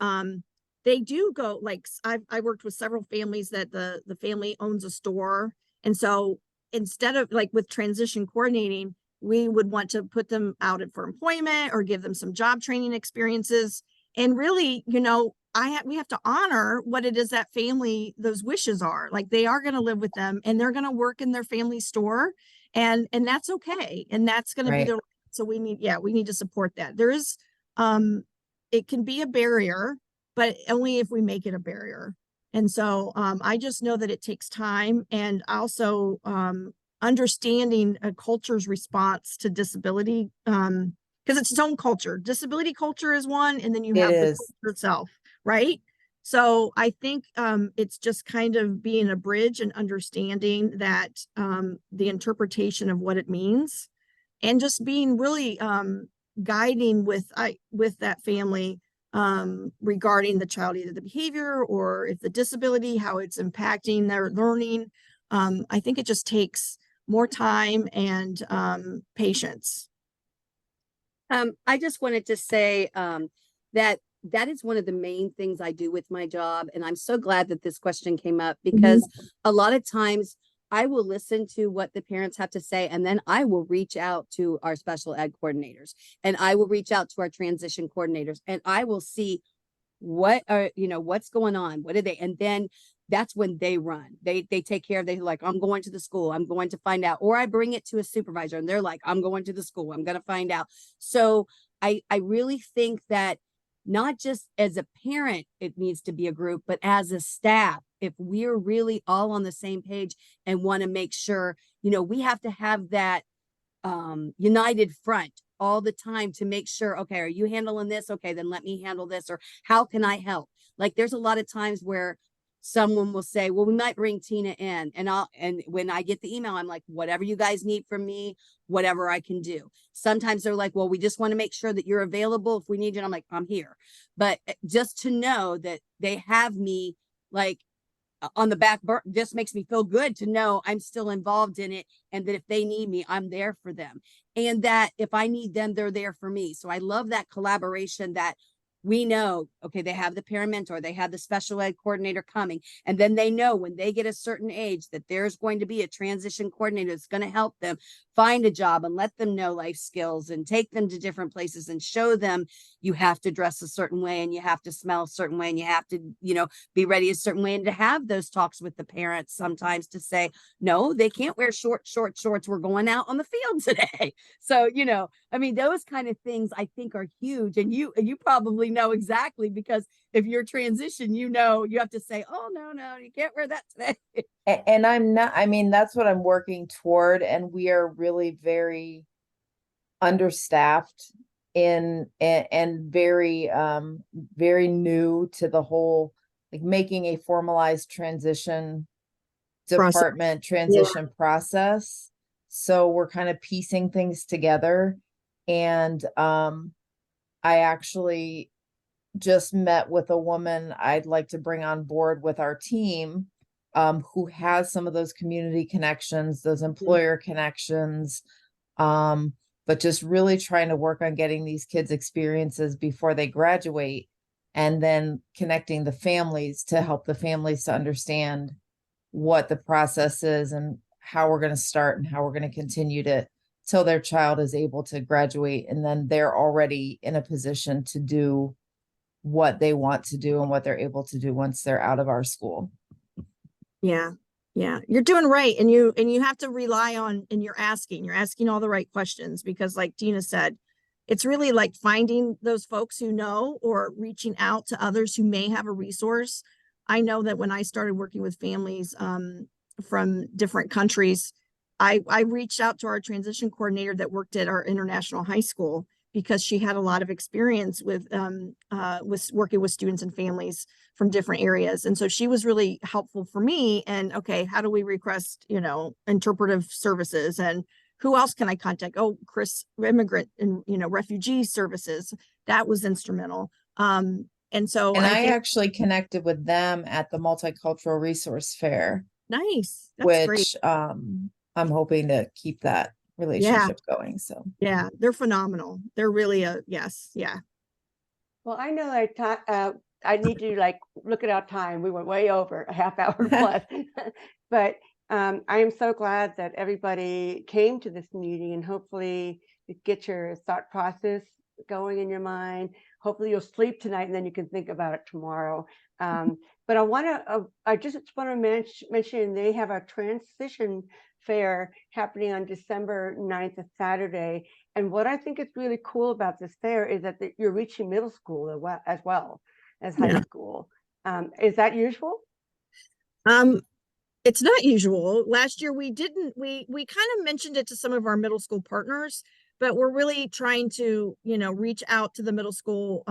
they do go like I worked with several families that the family owns a store, and so instead of like with transition coordinating, we would want to put them out for employment or give them some job training experiences. And really, we have to honor what it is that family those wishes are. Like they are going to live with them, and they're going to work in their family store, and that's okay, and that's going to be Right. their. So we need to support that. There is it can be a barrier, but only if we make it a barrier. And so I just know that it takes time, and also understanding a culture's response to disability, because it's its own culture. Disability culture is one, and then you It have the is. culture itself, right? So I think it's just kind of being a bridge and understanding that the interpretation of what it means, and just being really guiding with that family regarding the child, either the behavior or if the disability, how it's impacting their learning. I think it just takes more time and patience. I just wanted to say that that is one of the main things I do with my job. And I'm so glad that this question came up, because a lot of times I will listen to what the parents have to say, and then I will reach out to our special ed coordinators, and I will reach out to our transition coordinators, and I will see what's going on, what are they, and then that's when they run. They take care of, they like, I'm going to the school, I'm going to find out, or I bring it to a supervisor and they're like, I'm going to the school, I'm going to find out. So I really think that not just as a parent it needs to be a group, but as a staff, if we're really all on the same page and want to make sure, we have to have that united front all the time to make sure, okay, are you handling this? Okay, then let me handle this. Or how can I help? Like there's a lot of times where someone will say, well, we might bring Tina in, and when I get the email, I'm like, whatever you guys need from me, whatever I can do. Sometimes they're like, well, we just want to make sure that you're available if we need you. And I'm like, I'm here. But just to know that they have me like on the back burner just makes me feel good to know I'm still involved in it, and that if they need me, I'm there for them, and that if I need them, they're there for me. So I love that collaboration, that we know, okay, they have the parent mentor, they have the special ed coordinator coming, and then they know when they get a certain age that there's going to be a transition coordinator that's going to help them find a job and let them know life skills and take them to different places and show them you have to dress a certain way and you have to smell a certain way and you have to, be ready a certain way, and to have those talks with the parents sometimes to say, no, they can't wear short shorts. We're going out on the field today. So, I mean, those kind of things I think are huge. And you probably know exactly, because if you're transition, you have to say, oh, no, you can't wear that today. And I'm not, I mean, that's what I'm working toward. And we are really very understaffed and very, very new to the whole, like making a formalized transition department transition process. So we're kind of piecing things together. And I actually just met with a woman I'd like to bring on board with our team, who has some of those community connections, those employer connections, but just really trying to work on getting these kids experiences before they graduate, and then connecting the families to help the families to understand what the process is and how we're going to start and how we're going to continue to till their child is able to graduate, and then they're already in a position to do what they want to do and what they're able to do once they're out of our school. Yeah. Yeah. You're doing right. And you have to rely on, and you're asking all the right questions, because like Tina said, it's really like finding those folks who know, or reaching out to others who may have a resource. I know that when I started working with families from different countries, I reached out to our transition coordinator that worked at our international high school, because she had a lot of experience with working with students and families from different areas. And so she was really helpful for me. And okay, how do we request, interpretive services, and who else can I contact? Oh, Chris, immigrant and, refugee services. That was instrumental. And so And I think, actually connected with them at the Multicultural Resource Fair, nice. That's great. which I'm hoping to keep that relationship going. So Yeah, they're phenomenal. They're really yes. Yeah. Well, I know I need to like look at our time. We went way over a half hour plus, but I am so glad that everybody came to this meeting, and hopefully you get your thought process going in your mind. Hopefully you'll sleep tonight, and then you can think about it tomorrow. But I just want to mention they have a transition fair happening on December 9th, a Saturday. And what I think is really cool about this fair is that you're reaching middle school as well as high school. Is that usual? It's not usual. Last year we didn't, we kind of mentioned it to some of our middle school partners, but we're really trying to, reach out to the middle school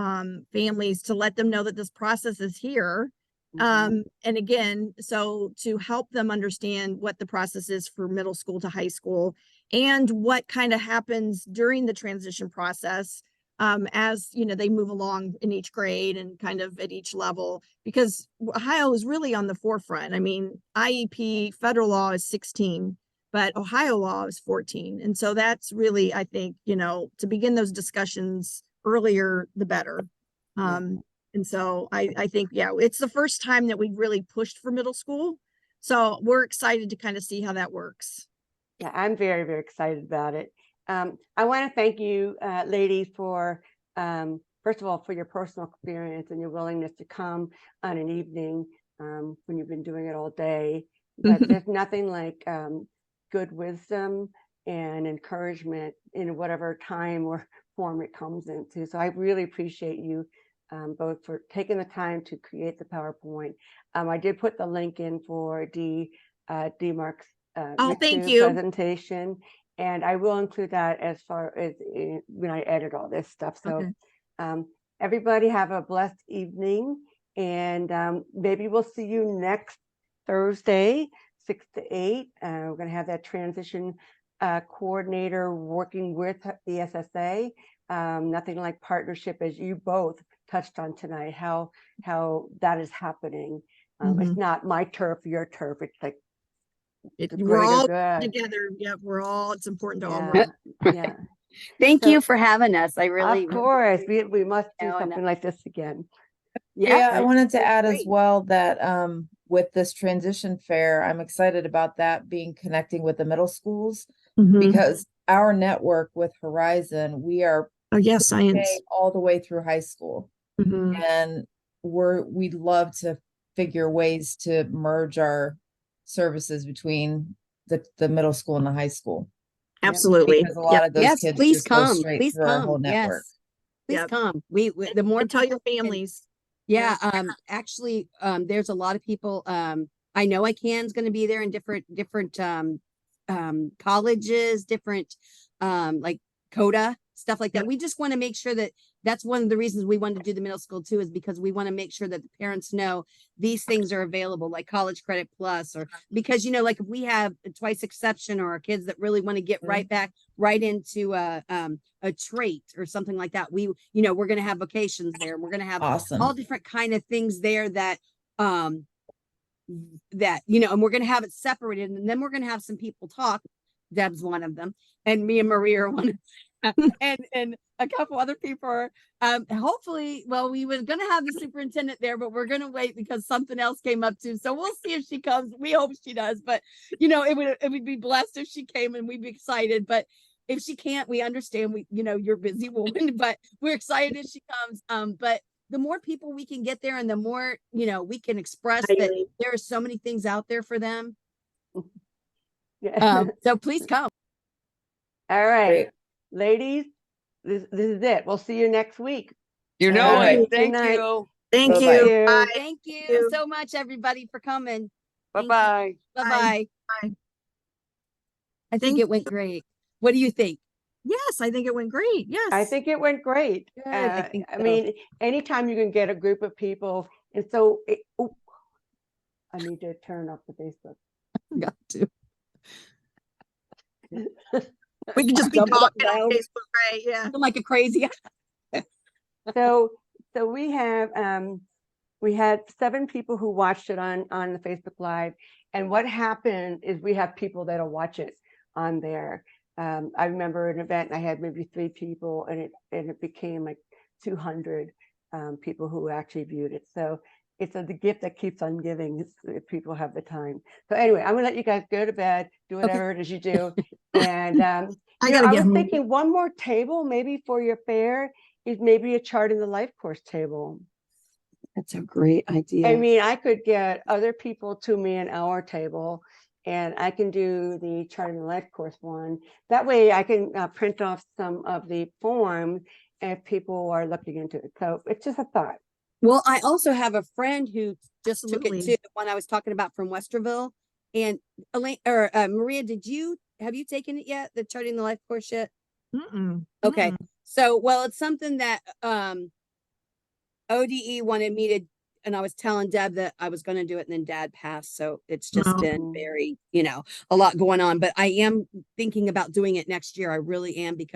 families to let them know that this process is here. And again, so to help them understand what the process is for middle school to high school, and what kind of happens during the transition process, as they move along in each grade and kind of at each level, because Ohio is really on the forefront. I mean, IEP federal law is 16, but Ohio law is 14. And so that's really, I think, to begin those discussions earlier, the better. And so I think, it's the first time that we've really pushed for middle school. So we're excited to kind of see how that works. Yeah, I'm very, very excited about it. I want to thank you, ladies, for, first of all, for your personal experience and your willingness to come on an evening when you've been doing it all day. But there's nothing like good wisdom and encouragement in whatever time or form it comes into. So I really appreciate you both for taking the time to create the PowerPoint. I did put the link in for DMARC's thank you. presentation, and I will include that as far as when I edit all this stuff. So everybody have a blessed evening, and maybe we'll see you next Thursday, 6 to 8. We're going to have that transition coordinator working with the SSA. Nothing like partnership, as you both touched on tonight, how that is happening. It's not my turf, your turf. It's like we're all good. together. Yeah, it's important to all work. Yeah. Thank you for having us. I really, of course, we must do something like this again. Yeah, I wanted to add as great. well that with this transition fair, I'm excited about that being connecting with the middle schools, because our network with Horizon, we are science all the way through high school. And we'd love to figure ways to merge our services between the middle school and the high school. Absolutely. Because a lot of those yes, kids please just go come. straight Please through our whole come. network. Yes, please come. We the more and tell your families. Yeah. Actually, there's a lot of people. I know ICANN's going to be there in different colleges, different like CODA, stuff like that. We just want to make sure that that's one of the reasons we wanted to do the middle school too, is because we want to make sure that the parents know these things are available, like College Credit Plus, or because, like if we have a twice exception, or our kids that really want to get right back right into a trait or something like that, we're going to have vocations there. We're going to have all different kind of things there that and we're going to have it separated, and then we're going to have some people talk. Deb's one of them, and me and Maria are one of and a couple other people are, hopefully, well, we were gonna have the superintendent there, but we're gonna wait because something else came up too. So we'll see if she comes. We hope she does, but it would be blessed if she came and we'd be excited. But if she can't, we understand, you're a busy woman, but we're excited if she comes. But the more people we can get there and the more, we can express that there are so many things out there for them. Yeah. So please come. All right, Great. ladies, this is it. We'll see you next week. You All know right. it. Good Thank night. you. Thank Bye-bye. you. Bye. Thank you you. so much, everybody, for coming. Bye-bye. Bye-bye. Bye. I think Thank it went great. What do you think? Yes, I think it went great. Yes. I think it went great. Good, I think I so. mean, anytime you can get a group of people, and I need to turn off the Facebook. Got to. We can just be Jump it up talking on now. Facebook, right? Yeah. I'm like a crazy. So we had 7 people who watched it on the Facebook Live, and what happened is we have people that'll watch it on there. I remember an event and I had maybe 3 people, and it became like 200 people who actually viewed it. So it's the gift that keeps on giving if people have the time. So anyway, I'm gonna let you guys go to bed, do whatever it is you do. And I I gotta get was home. thinking one more table maybe for your fair is maybe a chart in the life course table. That's a great idea. I mean, I could get other people to me an hour table, and I can do the chart in the life course one. That way I can print off some of the forms if people are looking into it. So it's just a thought. Well, I also have a friend who just took it Absolutely. too, the one I was talking about from Westerville. And Elaine or Maria, have you taken it yet? The Charting the Life course yet? Mm-mm. Okay. Mm-mm. So, well, it's something that ODE wanted me to, and I was telling Deb that I was going to do it, and then Dad passed. So it's just Oh. been very, a lot going on. But I am thinking about doing it next year. I really am, because